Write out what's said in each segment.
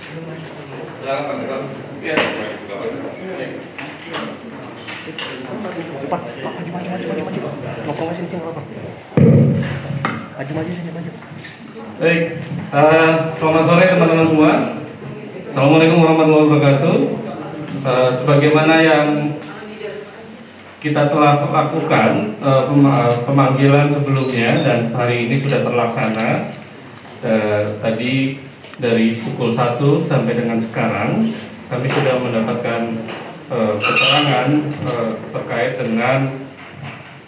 Pak, maju. Ngomong sini ngomong. Maju sini, maju. Baik, selamat sore teman-teman semua. Assalamualaikum warahmatullahi wabarakatuh. Sebagaimana yang kita telah lakukan pemanggilan sebelumnya dan hari ini sudah terlaksana. Tadi dari pukul 1 sampai dengan sekarang kami sudah mendapatkan keterangan terkait dengan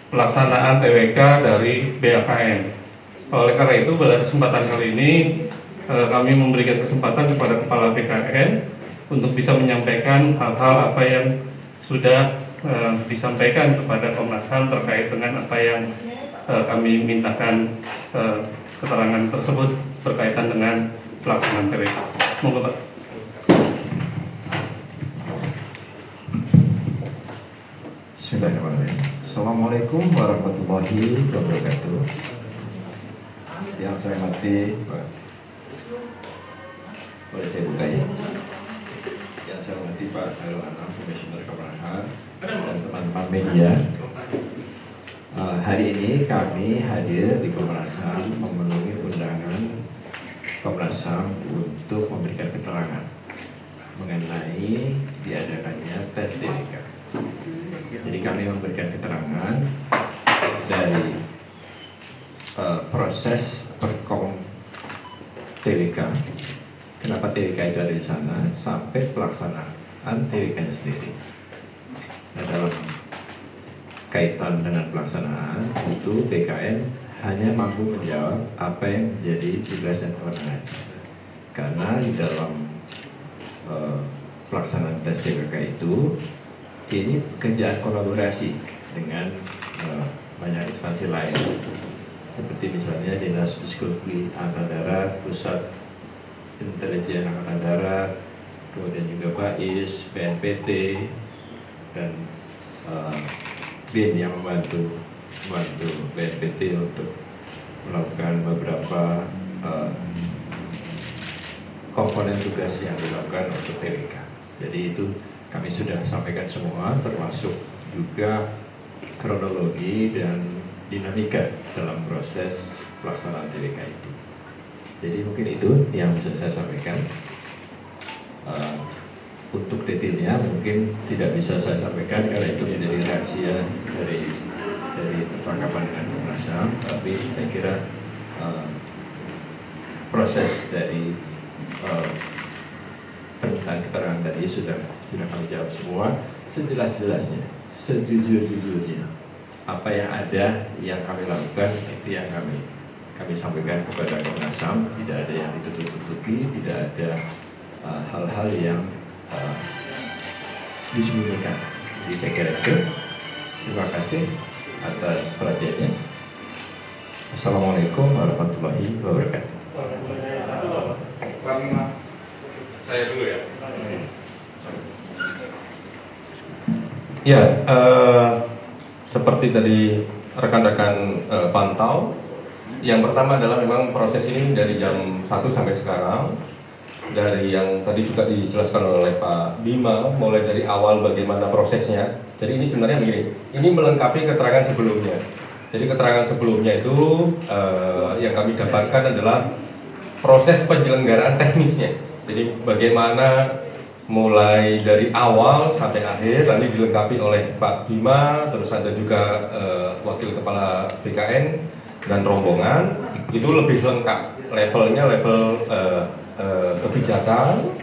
pelaksanaan TWK dari BAKN. Oleh karena itu, pada kesempatan kali ini kami memberikan kesempatan kepada Kepala BKN untuk bisa menyampaikan hal-hal apa yang sudah disampaikan kepada Komnas HAM terkait dengan apa yang kami mintakan keterangan tersebut berkaitan dengan pelaksanaan TWK. Monggo Pak. Bismillahirrahmanirrahim. Assalamualaikum warahmatullahi wabarakatuh. Yang saya hormati, boleh saya buka ya? Yang saya hormati Pak Khairul Anam, Komisioner Komnas HAM dan teman-teman media. Hari ini kami hadir di Komnas HAM memenuhi undangan Komnas HAM untuk memberikan keterangan mengenai diadakannya tes TWK. Jadi kami memberikan keterangan dari proses perkom TWK, kenapa TWK itu ada di sana, sampai pelaksanaan TWK-nya sendiri. Nah, dalam kaitan dengan pelaksanaan itu BKN hanya mampu menjawab apa yang menjadi tugas dan kewenangan, karena di dalam pelaksanaan tes TWK itu ini kerjaan kolaborasi dengan banyak instansi lain, seperti misalnya Dinas Psikologi Angkatan Darat, Pusat Intelijen Angkatan Darat, kemudian juga BAIS, BNPT, dan BIN yang membantu BNPT untuk melakukan beberapa komponen tugas yang dilakukan untuk TWK. Jadi itu kami sudah sampaikan semua, termasuk juga kronologi dan dinamika dalam proses pelaksanaan TWK itu. Jadi mungkin itu yang bisa saya sampaikan. Untuk detailnya mungkin tidak bisa saya sampaikan karena itu menjadi rahasia dari percakapan dengan Komnas HAM. Tapi saya kira proses dari permintaan keterangan tadi sudah kami jawab semua sejelas-jelasnya, sejujur-jujurnya. Apa yang ada yang kami lakukan itu yang kami sampaikan kepada Komnas HAM. Tidak ada yang ditutup-tutupi, tidak ada hal-hal yang disembunyikan. Jadi saya kira itu. Terima kasih atas perhatiannya. Assalamualaikum warahmatullahi wabarakatuh. Saya dulu ya. Ya, seperti tadi rekan-rekan pantau, yang pertama adalah memang proses ini dari jam 1 sampai sekarang. Dari yang tadi juga dijelaskan oleh Pak Bima, mulai dari awal bagaimana prosesnya. Jadi ini sebenarnya begini, ini melengkapi keterangan sebelumnya. Jadi keterangan sebelumnya itu yang kami dapatkan adalah proses penyelenggaraan teknisnya. Jadi bagaimana mulai dari awal sampai akhir, tadi dilengkapi oleh Pak Bima, terus ada juga Wakil Kepala BKN dan rombongan, itu lebih lengkap. Levelnya level kebijakan,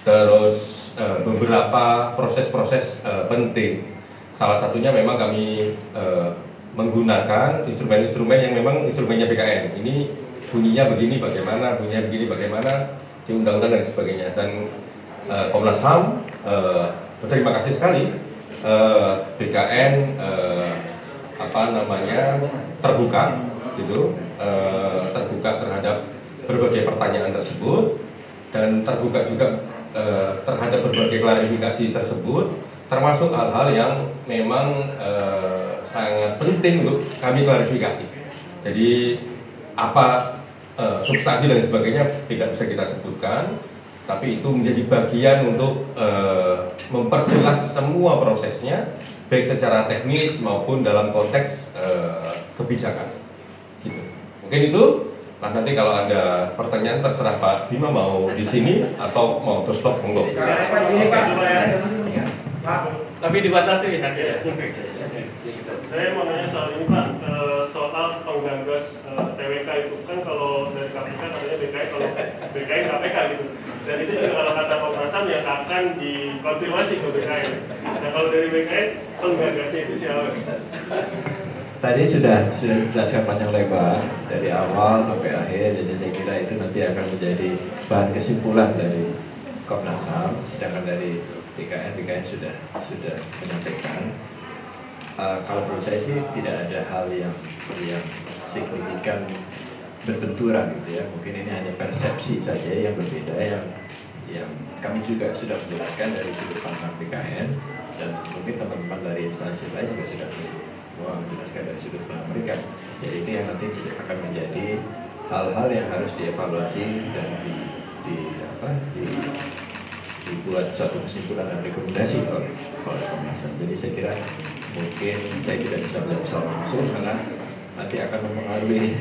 terus beberapa proses-proses penting. Salah satunya memang kami menggunakan instrumen-instrumen yang memang instrumennya BKN. Ini bunyinya begini bagaimana, bunyinya begini bagaimana, di undang-undang dan sebagainya. Dan Komnas HAM berterima kasih sekali BKN terbuka gitu, terbuka terhadap berbagai pertanyaan tersebut dan terbuka juga terhadap berbagai klarifikasi tersebut, termasuk hal-hal yang memang sangat penting untuk kami klarifikasi. Jadi apa substansi dan sebagainya tidak bisa kita sebutkan, tapi itu menjadi bagian untuk memperjelas semua prosesnya, baik secara teknis maupun dalam konteks kebijakan. Gitu. Mungkin itu. Nah, nanti kalau ada pertanyaan terserah Pak Bima mau di sini atau mau terus stop monggo. Tapi dibatasi kan ya. Saya mau nanya soal ini Pak, soal penggagas TWK itu kan kalau dari KPK katanya BKI, kalau BKI KPK gitu. Dan itu juga kalau kata Komnas HAM yang akan dikonfirmasi ke BKI. Nah kalau dari BKI penggagasnya itu siapa? Tadi sudah dijelaskan panjang lebar dari awal sampai akhir, jadi saya kira itu nanti akan menjadi bahan kesimpulan dari Komnas HAM, sedangkan dari BKN sudah menyampaikan. Kalau menurut saya sih tidak ada hal yang signifikan berbenturan gitu ya. Mungkin ini hanya persepsi saja yang berbeda yang kami juga sudah menjelaskan dari sudut pandang BKN, dan mungkin teman-teman dari instansi lain juga sudah menjelaskan dari sudut pandang mereka. Jadi itu yang nanti akan menjadi hal-hal yang harus dievaluasi dan dibuat suatu kesimpulan dan rekomendasi oleh Komnas HAM. Jadi saya kira mungkin saya tidak bisa menjawab secara langsung karena nanti akan mempengaruhi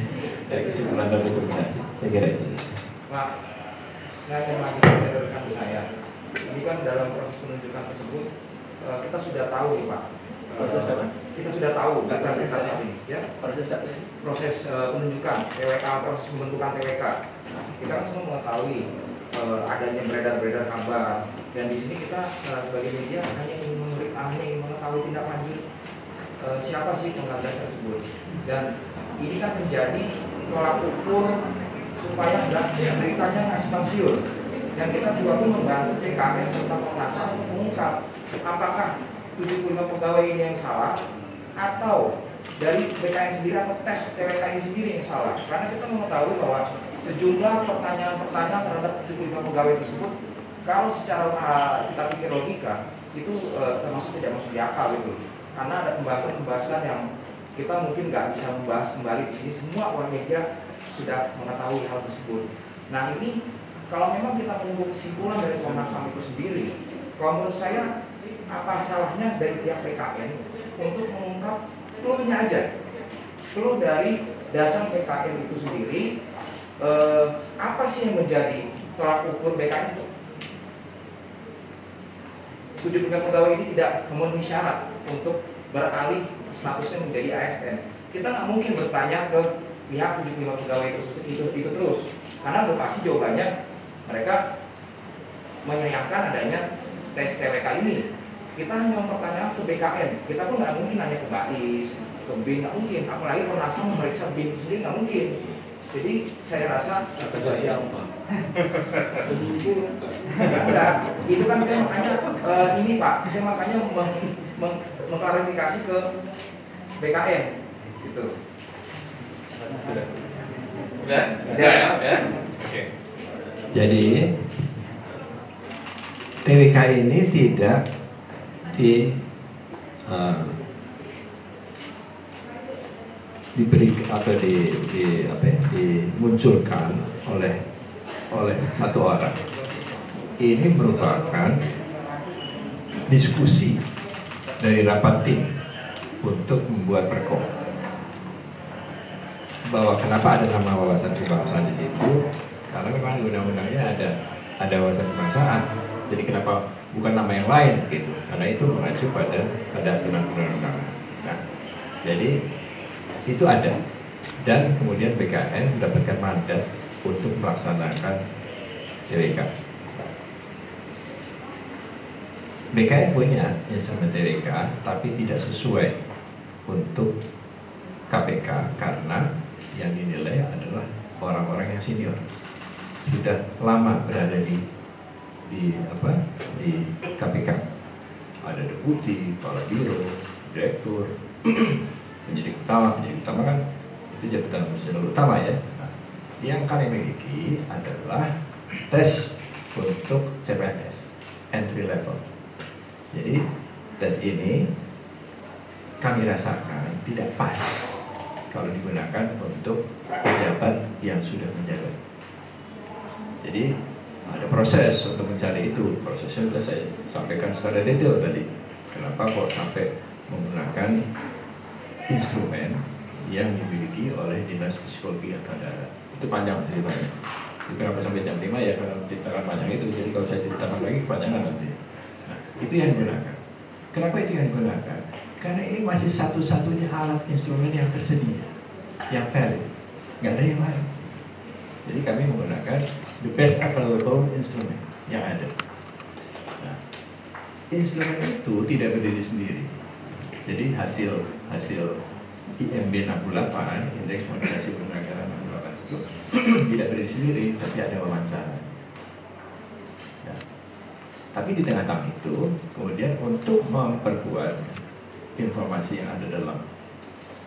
dari kesimpulan dan rekomendasi. Saya kira itu. Pak, saya akan lanjutkan dari rekan saya. Ini kan dalam proses penunjukan tersebut kita sudah tahu nih Pak. Kita sudah tahu proses ini, ya. Proses penunjukan TWK, proses pembentukan TWK. Kita semua mengetahui adanya beredar kabar, dan di sini kita sebagai media hanya ingin mengetahui tindak lanjut siapa sih penggagas tersebut, dan ini kan menjadi tolak ukur supaya beritanya nggak simpang siur, dan kita juga pun membantu PKN serta Komnas HAM untuk mengungkap apakah 75 pegawai ini yang salah atau dari BKN sendiri atau tes TWK ini sendiri yang salah, karena kita mengetahui bahwa sejumlah pertanyaan terhadap 75 pegawai tersebut kalau secara kita pikir logika itu termasuk tidak masuk di akal gitu, karena ada pembahasan yang kita mungkin nggak bisa membahas kembali di sini. Semua orang media sudah mengetahui hal tersebut. Nah ini kalau memang kita menunggu kesimpulan dari Komnas HAM itu sendiri, kalau menurut saya apa salahnya dari pihak PKN untuk mengungkap clue-nya aja, clue dari dasar PKN itu sendiri. Apa sih yang menjadi tolak ukur BKN untuk 75 pegawai ini tidak memenuhi syarat untuk beralih statusnya menjadi ASN? Kita nggak mungkin bertanya ke pihak 75 pegawai itu terus, karena udah pasti jawabannya mereka menyayangkan adanya tes TWK ini. Kita hanya mempertanyakan ke BKN, kita pun nggak mungkin nanya ke BAIS, ke BIN, nggak mungkin, apalagi Komnas HAM memeriksa BIN sendiri nggak mungkin. Jadi saya rasa siapa? enggak, itu kan saya makanya ini Pak, saya makanya mengklarifikasi ke BKN gitu. Udah? Ya. Oke. Jadi TWK ini tidak diberi atau dimunculkan oleh satu orang. Ini merupakan diskusi dari rapat tim untuk membuat perkom bahwa kenapa ada nama wawasan kebangsaan di situ, karena memang di undang-undangnya ada wawasan kebangsaan. Jadi kenapa bukan nama yang lain gitu? Karena itu mengacu pada aturan perundang-undangan. Nah, jadi itu ada, dan kemudian BKN mendapatkan mandat untuk melaksanakan TWK. BKN punya instrumen TWK, tapi tidak sesuai untuk KPK karena yang dinilai adalah orang-orang yang senior, sudah lama berada di KPK. Ada deputi, kepala biro, direktur, penyidik utama kan itu jabatan komisioner utama ya. Nah, yang kami miliki adalah tes untuk CPNS entry level. Jadi tes ini kami rasakan tidak pas kalau digunakan untuk pejabat yang sudah menjabat. Jadi ada proses untuk mencari itu. Prosesnya sudah saya sampaikan secara detail tadi. Kenapa kok sampai menggunakan instrumen yang dimiliki oleh Dinas Psikologi Angkatan Darat. Itu panjang ceritanya. Jadi kenapa sampai jam 5 ya karena menceritakan panjang itu. Jadi kalau saya ceritakan lagi kepanjangan nanti. Nah, itu yang digunakan. Kenapa itu yang digunakan? Karena ini masih satu-satunya alat instrumen yang tersedia, yang valid. Nggak ada yang lain. Jadi kami menggunakan the best available instrument yang ada. Nah, instrumen itu tidak berdiri sendiri. Jadi hasil IMB 68, Indeks Moderasi Penegakan 68 itu tidak berdiri sendiri, tapi ada wawancara. Ya. Tapi di tengah-tengah itu, kemudian untuk memperkuat informasi yang ada dalam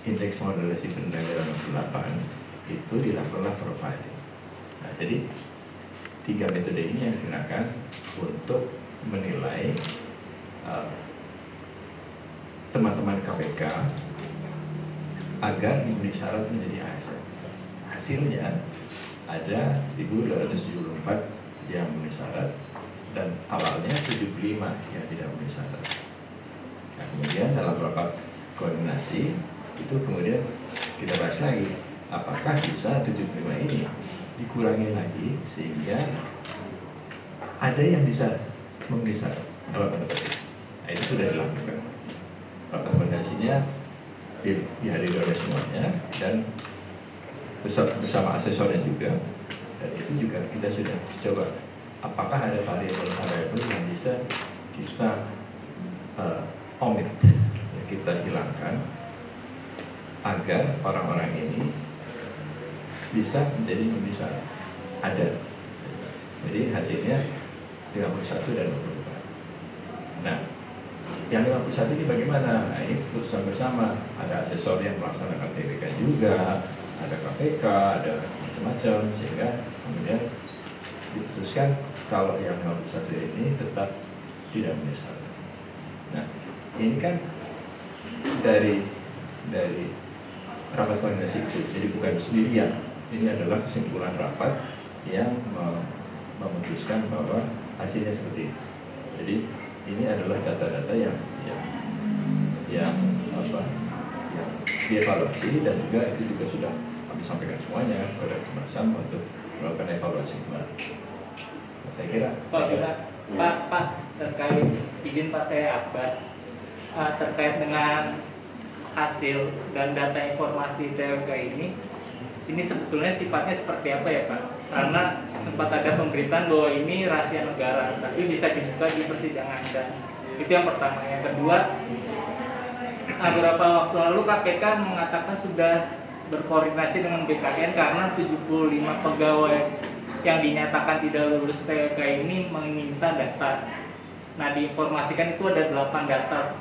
Indeks Moderasi Penegakan 68 itu dilakukanlah profiling. Nah, jadi 3 metode ini yang digunakan untuk menilai teman-teman KPK agar memenuhi syarat menjadi ASN. Hasilnya ada 1.274 yang memenuhi syarat dan awalnya 75 yang tidak memenuhi syarat. Nah, kemudian dalam rapat koordinasi itu kemudian kita bahas lagi apakah bisa 75 ini dikurangi lagi sehingga ada yang bisa memenuhi syarat dalam tanda petik. Nah, itu sudah dilakukan. Rapat koordinasinya dihadiri oleh semuanya dan bersama asesornya juga. Dan itu juga kita sudah coba apakah ada variabel-variabel yang bisa kita omit, kita hilangkan agar orang-orang ini bisa menjadi bisa ada. Jadi hasilnya 51 dan 24. Nah, yang 51 ini bagaimana? Nah, ini keputusan bersama. Ada asesor yang melaksanakan TWK juga, ada KPK, ada macam-macam, sehingga kemudian diputuskan kalau yang 51 ini tetap tidak menyesal. Nah, ini kan dari rapat koordinasi itu, jadi bukan sendirian. Ini adalah kesimpulan rapat yang memutuskan bahwa hasilnya seperti itu. Jadi ini adalah data-data yang dievaluasi dan juga itu juga sudah kami sampaikan semuanya kepada Komnas HAM untuk melakukan evaluasi kembali. Nah, saya kira Pak terkait izin Pak saya terkait dengan hasil dan data informasi TWK ini sebetulnya sifatnya seperti apa ya Pak? Karena sempat ada pemberitaan bahwa ini rahasia negara, tapi bisa dibuka di persidangan dan itu yang pertama. Yang kedua, beberapa waktu lalu KPK mengatakan sudah berkoordinasi dengan BKN karena 75 pegawai yang dinyatakan tidak lulus TWK ini meminta data. Nah, diinformasikan itu ada 8 data.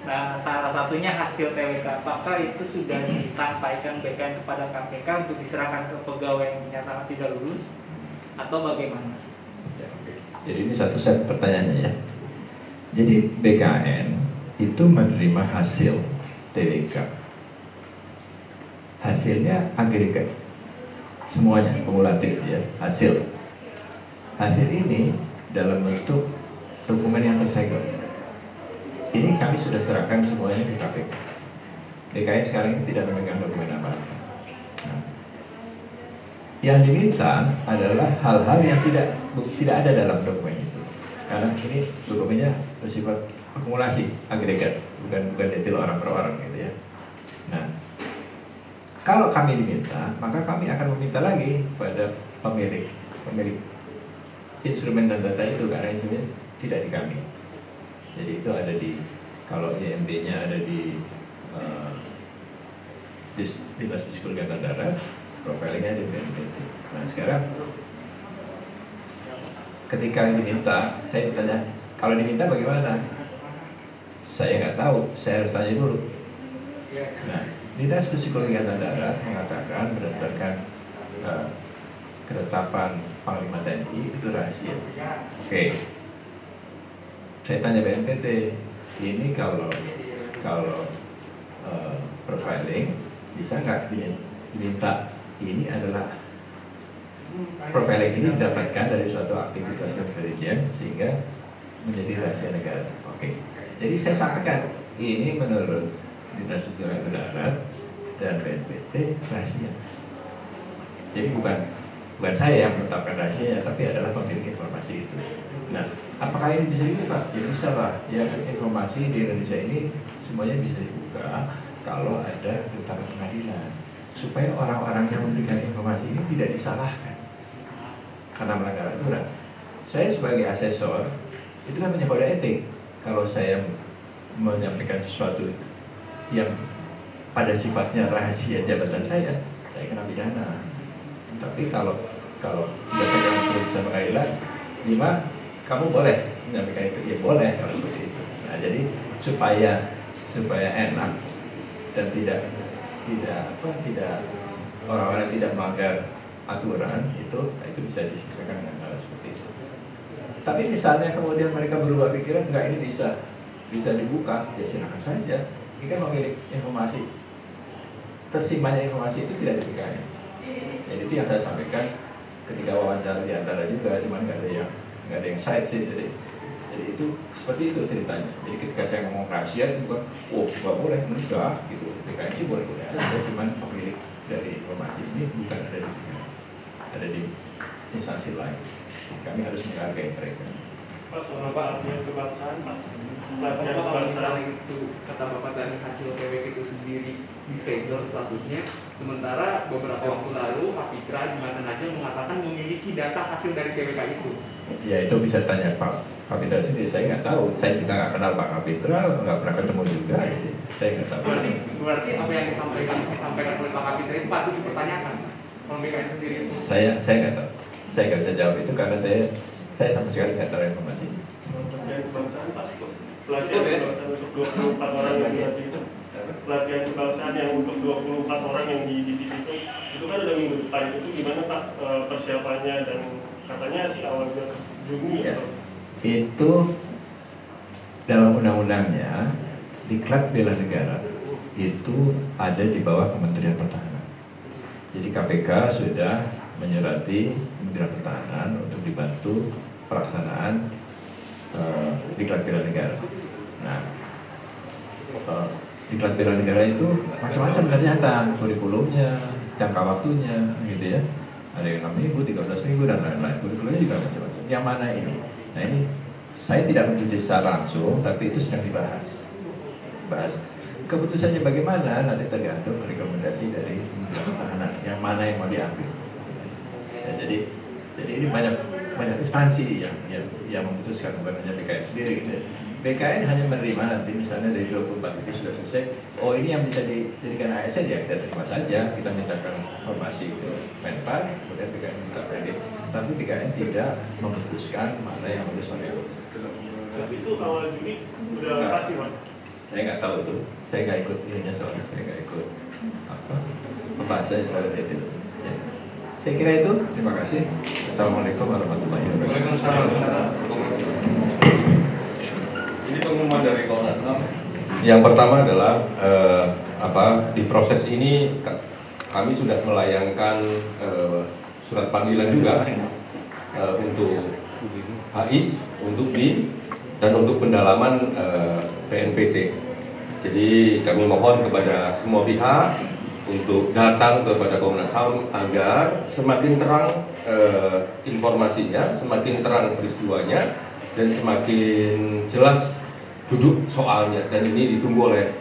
Nah, salah satunya hasil TWK. Apakah itu sudah disampaikan BKN kepada KPK untuk diserahkan ke pegawai yang dinyatakan tidak lulus atau bagaimana? Ya, jadi ini satu set pertanyaannya ya. Jadi BKN itu menerima hasil TWK. Hasilnya agregat, semuanya kumulatif ya hasil. Hasil ini dalam bentuk dokumen yang tersegel. Ini kami sudah serahkan semuanya di KPK. BKN sekarang ini tidak memegang dokumen apa-apa. Nah, yang diminta adalah hal-hal yang tidak ada dalam dokumen itu. Karena ini dokumennya bersifat akumulasi, agregat, bukan detail orang per orang gitu ya. Nah, kalau kami diminta, maka kami akan meminta lagi pada pemilik instrumen dan data itu karena instrumen tidak di kami. Jadi itu ada di, kalau IMB-nya ada di Dinas Psikologi Angkatan Darat, profilingnya di BNPT. Nah sekarang ketika diminta, saya ditanya, kalau diminta bagaimana? Saya nggak tahu, saya harus tanya dulu. Nah, Dinas Psikologi Angkatan Darat mengatakan berdasarkan ketetapan Panglima TNI itu rahasia. Oke. Saya tanya BNPT, ini kalau profiling bisa nggak diminta ini adalah profiling ini didapatkan dari suatu aktivitas intelijen sehingga menjadi rahasia negara. Oke. Jadi saya sampaikan ini menurut Dinas Pertanian Darat dan BNPT rahasia. Jadi bukan saya yang menetapkan rahasianya, tapi adalah pemilik informasi itu. Nah, apakah ini bisa dibuka? Ya bisa lah. Ya, informasi di Indonesia ini semuanya bisa dibuka kalau ada ketetapan pengadilan, supaya orang-orang yang memberikan informasi ini tidak disalahkan karena melanggar aturan. Saya sebagai asesor itu kan punya kode etik. Kalau saya menyampaikan sesuatu yang pada sifatnya rahasia jabatan saya kena pidana. Tapi kalau berdasarkan keputusan pengadilan, 5 kamu boleh menyampaikan itu, ya boleh kalau seperti itu. Nah, jadi supaya enak dan tidak orang-orang tidak melanggar aturan itu bisa disiksakan dengan cara seperti itu. Tapi misalnya kemudian mereka berubah pikiran, enggak, ini bisa dibuka, ya silakan saja. Ini kan memiliki informasi, tersimpannya informasi itu tidak diberikan. Jadi itu yang saya sampaikan ketika wawancara di antara juga, cuman nggak ada yang side sih. Jadi itu seperti itu ceritanya. Jadi ketika saya ngomong rahasia itu kan, nggak boleh, enggak gitu. BKN sih boleh aja, cuman pemilik dari informasi ini bukan ada di instansi lain. Kami harus menghargai mereka. Pak, soal pelatihan kebangsaan, Pak. Pelatihan Kalau kebangsaan itu kata Bapak dari hasil PWK itu sendiri disegel statusnya, sementara beberapa waktu lalu Kapitra di Mata Najam mengatakan memiliki data hasil dari PWK itu. Ya itu bisa tanya Pak Kapitra sendiri, saya nggak tahu. Saya juga nggak kenal Pak Kapitra, nggak pernah ketemu juga. Jadi saya nggak tahu. Berarti apa yang disampaikan oleh Pak Kapitra itu patut dipertanyakan. Kalau BKN sendiri itu. Saya nggak tahu. Saya nggak bisa jawab itu karena saya sama sekali nggak tahu informasi. pelatihan kebangsaan, Pak. Pelatihan kebangsaan untuk 24 orang yang dilatih itu. Pelatihan kebangsaan yang untuk 24 orang yang dididik itu kan ada minggu depan. Itu gimana Pak persiapannya, dan katanya sih awal Juni ya. atau? Itu dalam undang-undangnya Diklat Bela Negara itu ada di bawah Kementerian Pertahanan. Jadi KPK sudah menyurati Kementerian Pertahanan untuk dibantu pelaksanaan Diklat Bela Negara. Nah, Diklat Bela Negara itu macam-macam ternyata kurikulumnya, jangka waktunya, gitu ya. Ada yang 6 minggu, 13 minggu dan lain-lain. Kurikulumnya juga macam-macam. Yang mana ini? Nah ini saya tidak mengikuti secara langsung, tapi itu sedang dibahas. Keputusannya bagaimana nanti tergantung rekomendasi dari Kementerian Pertahanan. Yang mana yang mau diambil. Ya, jadi ini banyak instansi yang memutuskan, bukan hanya BKN sendiri. Gitu. BKN hanya menerima nanti misalnya dari 24 itu sudah selesai. Oh ini yang bisa dijadikan ASN, ya kita terima saja. Kita mintakan informasi ke Menpan, kemudian BKN minta kredit. Tapi BKN tidak memutuskan mana yang harus diambil. Itu awal Juni udah pasti Pak. Saya nggak tahu itu. Saya nggak ikut ininya soalnya. Saya nggak ikut pembahasannya secara detail. Ya. Saya kira itu. Terima kasih. Assalamualaikum warahmatullahi wabarakatuh. Waalaikumsalam. Ini pengumuman dari Komnas HAM. Yang pertama adalah di proses ini kami sudah melayangkan surat panggilan juga untuk HIS, untuk BIN, dan untuk pendalaman BNPT. Jadi kami mohon kepada semua pihak untuk datang kepada Komnas HAM agar semakin terang informasinya, semakin terang peristiwanya, dan semakin jelas duduk soalnya, dan ini ditunggu oleh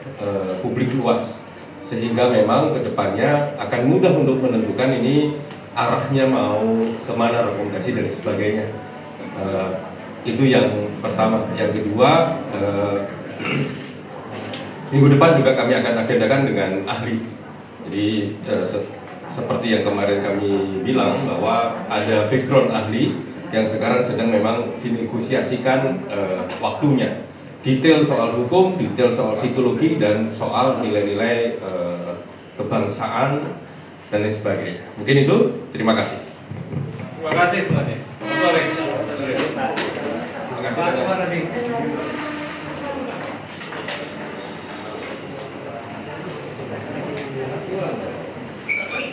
publik luas, sehingga memang kedepannya akan mudah untuk menentukan ini arahnya mau kemana, rekomendasi dan sebagainya. Itu yang pertama. Yang kedua, minggu depan juga kami akan agendakan dengan ahli. Jadi seperti yang kemarin kami bilang bahwa ada background ahli yang sekarang sedang memang dinegosiasikan waktunya. Detail soal hukum, detail soal psikologi, dan soal nilai-nilai kebangsaan dan lain sebagainya. Mungkin itu. Terima kasih. Terima kasih semuanya. Sore. Terima kasih.